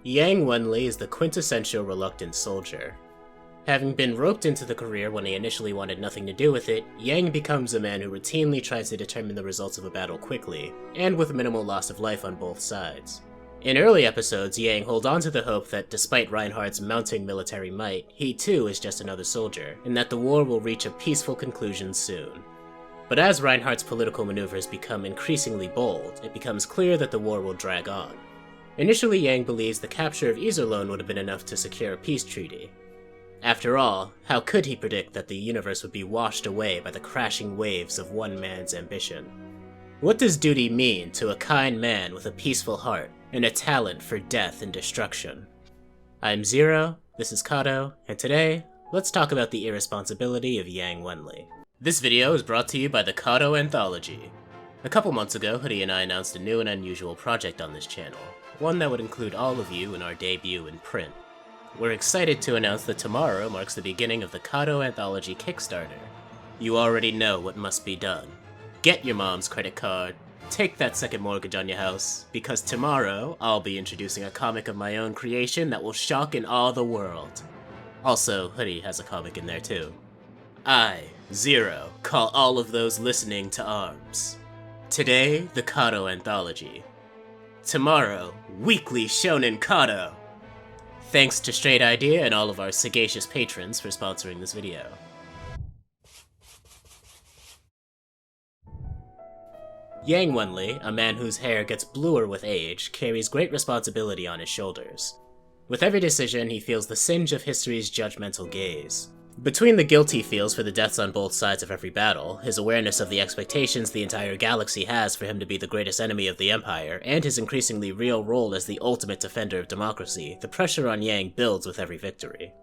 Yang Wenli is the quintessential reluctant soldier. Having been roped into the career when he initially wanted nothing to do with it, Yang becomes a man who routinely tries to determine the results of a battle quickly, and with minimal loss of life on both sides. In early episodes, Yang holds on to the hope that despite Reinhardt's mounting military might, he too is just another soldier, and that the war will reach a peaceful conclusion soon. But as Reinhardt's political maneuvers become increasingly bold, it becomes clear that the war will drag on. Initially, Yang believes the capture of Iserlohn would have been enough to secure a peace treaty. After all, how could he predict that the universe would be washed away by the crashing waves of one man's ambition? What does duty mean to a kind man with a peaceful heart and a talent for death and destruction? I'm Zero, this is Kato, and today, let's talk about the irresponsibility of Yang Wenli. This video is brought to you by the Kato Anthology. A couple months ago, Hoodie and I announced a new and unusual project on this channel, one that would include all of you in our debut in print. We're excited to announce that tomorrow marks the beginning of the Kato Anthology Kickstarter. You already know what must be done. Get your mom's credit card, take that second mortgage on your house, because tomorrow I'll be introducing a comic of my own creation that will shock and awe the world. Also, Hoodie has a comic in there too. I, Zero, call all of those listening to arms. Today, the Kato Anthology. Tomorrow, Weekly Shonen Kato! Thanks to Straight Idea and all of our sagacious patrons for sponsoring this video. Yang Wenli, a man whose hair gets bluer with age, carries great responsibility on his shoulders. With every decision, he feels the singe of history's judgmental gaze. Between the guilt he feels for the deaths on both sides of every battle, his awareness of the expectations the entire galaxy has for him to be the greatest enemy of the Empire, and his increasingly real role as the ultimate defender of democracy, the pressure on Yang builds with every victory.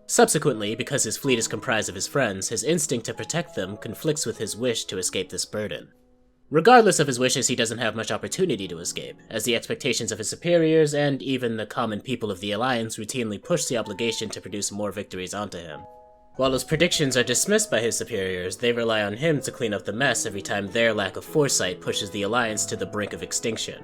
Subsequently, because his fleet is comprised of his friends, his instinct to protect them conflicts with his wish to escape this burden. Regardless of his wishes, he doesn't have much opportunity to escape, as the expectations of his superiors and even the common people of the Alliance routinely push the obligation to produce more victories onto him. While his predictions are dismissed by his superiors, they rely on him to clean up the mess every time their lack of foresight pushes the Alliance to the brink of extinction.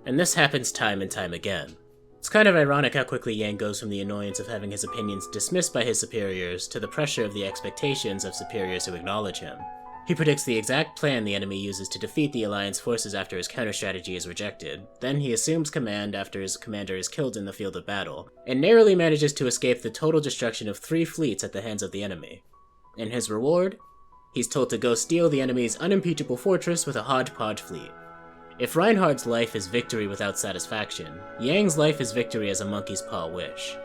And this happens time and time again. It's kind of ironic how quickly Yang goes from the annoyance of having his opinions dismissed by his superiors to the pressure of the expectations of superiors who acknowledge him. He predicts the exact plan the enemy uses to defeat the Alliance forces after his counter-strategy is rejected. Then he assumes command after his commander is killed in the field of battle, and narrowly manages to escape the total destruction of 3 fleets at the hands of the enemy. And his reward? He's told to go steal the enemy's unimpeachable fortress with a hodgepodge fleet. If Reinhardt's life is victory without satisfaction, Yang's life is victory as a monkey's paw wish.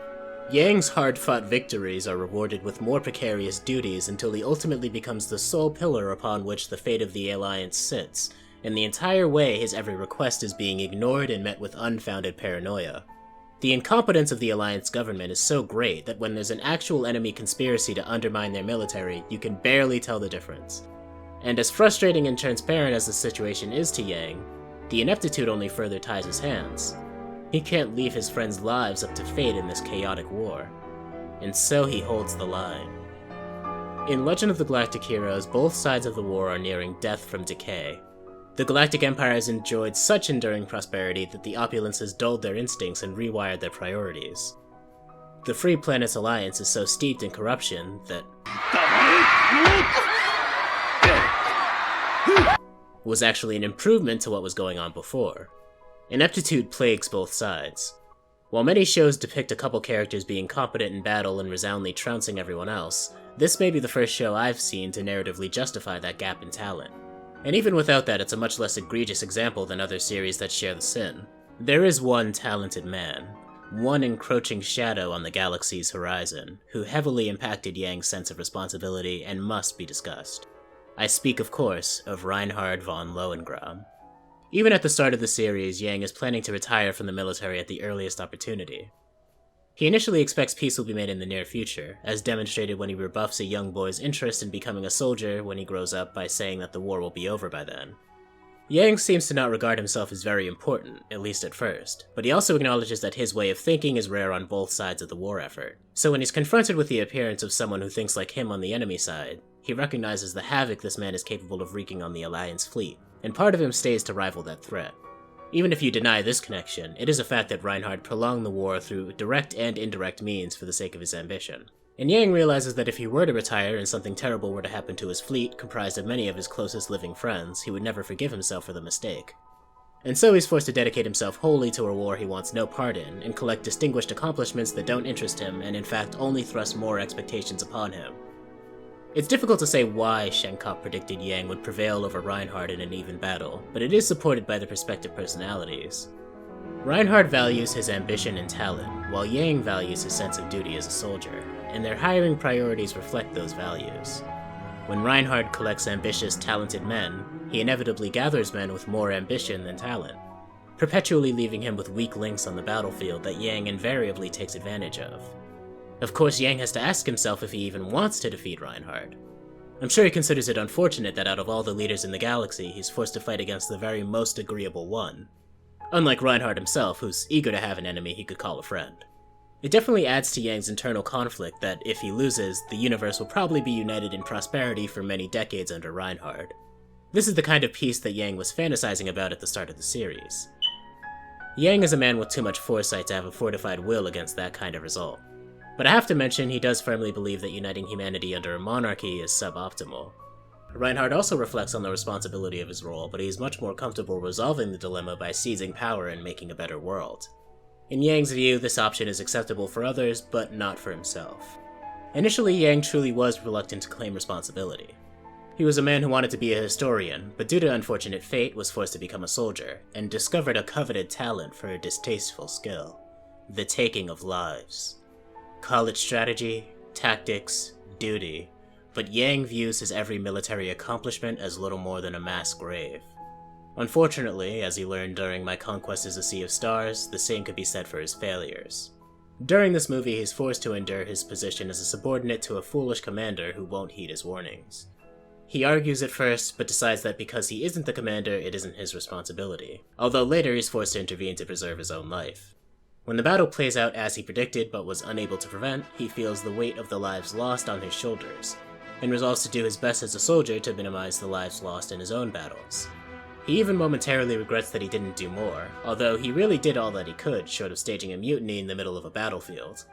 Yang's hard-fought victories are rewarded with more precarious duties until he ultimately becomes the sole pillar upon which the fate of the Alliance sits, and the entire way his every request is being ignored and met with unfounded paranoia. The incompetence of the Alliance government is so great that when there's an actual enemy conspiracy to undermine their military, you can barely tell the difference. And as frustrating and transparent as the situation is to Yang, the ineptitude only further ties his hands. He can't leave his friends' lives up to fate in this chaotic war, and so he holds the line. In Legend of the Galactic Heroes, both sides of the war are nearing death from decay. The Galactic Empire has enjoyed such enduring prosperity that the opulence has dulled their instincts and rewired their priorities. The Free Planets Alliance is so steeped in corruption that was actually an improvement to what was going on before. Ineptitude plagues both sides. While many shows depict a couple characters being competent in battle and resoundingly trouncing everyone else, this may be the first show I've seen to narratively justify that gap in talent. And even without that, it's a much less egregious example than other series that share the sin. There is one talented man, one encroaching shadow on the galaxy's horizon, who heavily impacted Yang's sense of responsibility and must be discussed. I speak, of course, of Reinhard von Lohengramm. Even at the start of the series, Yang is planning to retire from the military at the earliest opportunity. He initially expects peace will be made in the near future, as demonstrated when he rebuffs a young boy's interest in becoming a soldier when he grows up by saying that the war will be over by then. Yang seems to not regard himself as very important, at least at first, but he also acknowledges that his way of thinking is rare on both sides of the war effort. So when he's confronted with the appearance of someone who thinks like him on the enemy side, he recognizes the havoc this man is capable of wreaking on the Alliance fleet, and part of him stays to rival that threat. Even if you deny this connection, it is a fact that Reinhardt prolonged the war through direct and indirect means for the sake of his ambition. And Yang realizes that if he were to retire and something terrible were to happen to his fleet, comprised of many of his closest living friends, he would never forgive himself for the mistake. And so he's forced to dedicate himself wholly to a war he wants no part in, and collect distinguished accomplishments that don't interest him and in fact only thrust more expectations upon him. It's difficult to say why Shenkop predicted Yang would prevail over Reinhardt in an even battle, but it is supported by the respective personalities. Reinhardt values his ambition and talent, while Yang values his sense of duty as a soldier, and their hiring priorities reflect those values. When Reinhardt collects ambitious, talented men, he inevitably gathers men with more ambition than talent, perpetually leaving him with weak links on the battlefield that Yang invariably takes advantage of. Of course, Yang has to ask himself if he even wants to defeat Reinhardt. I'm sure he considers it unfortunate that out of all the leaders in the galaxy, he's forced to fight against the very most agreeable one. Unlike Reinhardt himself, who's eager to have an enemy he could call a friend. It definitely adds to Yang's internal conflict that if he loses, the universe will probably be united in prosperity for many decades under Reinhardt. This is the kind of peace that Yang was fantasizing about at the start of the series. Yang is a man with too much foresight to have a fortified will against that kind of result. But I have to mention, he does firmly believe that uniting humanity under a monarchy is suboptimal. Reinhardt also reflects on the responsibility of his role, but he is much more comfortable resolving the dilemma by seizing power and making a better world. In Yang's view, this option is acceptable for others, but not for himself. Initially, Yang truly was reluctant to claim responsibility. He was a man who wanted to be a historian, but due to unfortunate fate was forced to become a soldier, and discovered a coveted talent for a distasteful skill: the taking of lives. Call it strategy, tactics, duty, but Yang views his every military accomplishment as little more than a mass grave. Unfortunately, as he learned during My Conquest as a Sea of Stars, the same could be said for his failures. During this movie, he's forced to endure his position as a subordinate to a foolish commander who won't heed his warnings. He argues at first, but decides that because he isn't the commander, it isn't his responsibility, although later he's forced to intervene to preserve his own life. When the battle plays out as he predicted but was unable to prevent, he feels the weight of the lives lost on his shoulders, and resolves to do his best as a soldier to minimize the lives lost in his own battles. He even momentarily regrets that he didn't do more, although he really did all that he could short of staging a mutiny in the middle of a battlefield.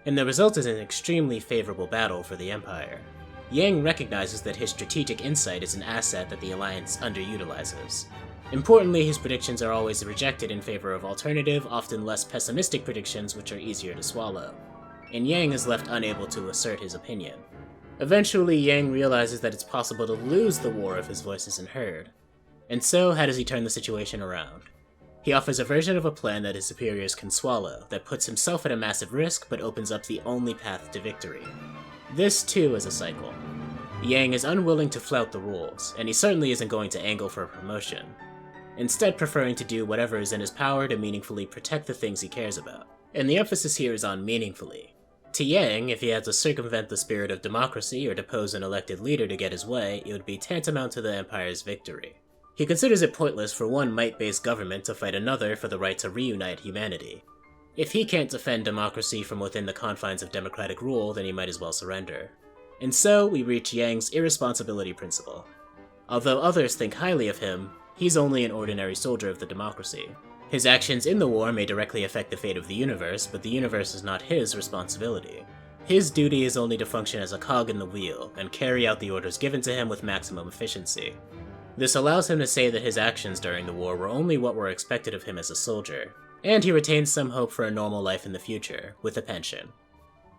And the result is an extremely favorable battle for the Empire. Yang recognizes that his strategic insight is an asset that the Alliance underutilizes. Importantly, his predictions are always rejected in favor of alternative, often less pessimistic predictions which are easier to swallow, and Yang is left unable to assert his opinion. Eventually, Yang realizes that it's possible to lose the war if his voice isn't heard. And so, how does he turn the situation around? He offers a version of a plan that his superiors can swallow, that puts himself at a massive risk but opens up the only path to victory. This, too, is a cycle. Yang is unwilling to flout the rules, and he certainly isn't going to angle for a promotion, instead preferring to do whatever is in his power to meaningfully protect the things he cares about. And the emphasis here is on meaningfully. To Yang, if he had to circumvent the spirit of democracy or depose an elected leader to get his way, it would be tantamount to the Empire's victory. He considers it pointless for one might-based government to fight another for the right to reunite humanity. If he can't defend democracy from within the confines of democratic rule, then he might as well surrender. And so, we reach Yang's irresponsibility principle. Although others think highly of him, he's only an ordinary soldier of the democracy. His actions in the war may directly affect the fate of the universe, but the universe is not his responsibility. His duty is only to function as a cog in the wheel, and carry out the orders given to him with maximum efficiency. This allows him to say that his actions during the war were only what were expected of him as a soldier, and he retains some hope for a normal life in the future, with a pension.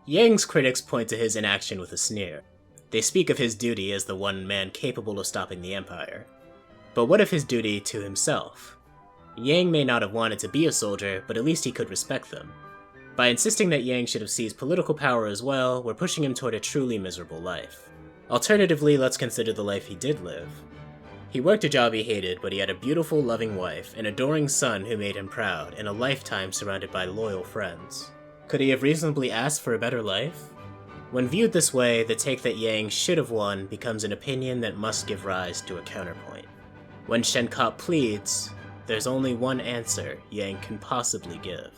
Yang's critics point to his inaction with a sneer. They speak of his duty as the one man capable of stopping the Empire. But what of his duty to himself? Yang may not have wanted to be a soldier, but at least he could respect them. By insisting that Yang should have seized political power as well, we're pushing him toward a truly miserable life. Alternatively, let's consider the life he did live. He worked a job he hated, but he had a beautiful, loving wife, an adoring son who made him proud, and a lifetime surrounded by loyal friends. Could he have reasonably asked for a better life? When viewed this way, the take that Yang should have won becomes an opinion that must give rise to a counterpoint. When Shenkop pleads, there's only one answer Yang can possibly give.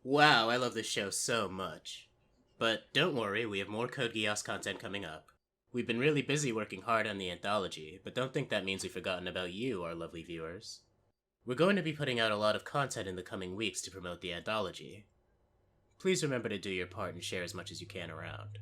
Wow, I love this show so much. But don't worry, we have more Code Geass content coming up. We've been really busy working hard on the anthology, but don't think that means we've forgotten about you, our lovely viewers. We're going to be putting out a lot of content in the coming weeks to promote the anthology. Please remember to do your part and share as much as you can around.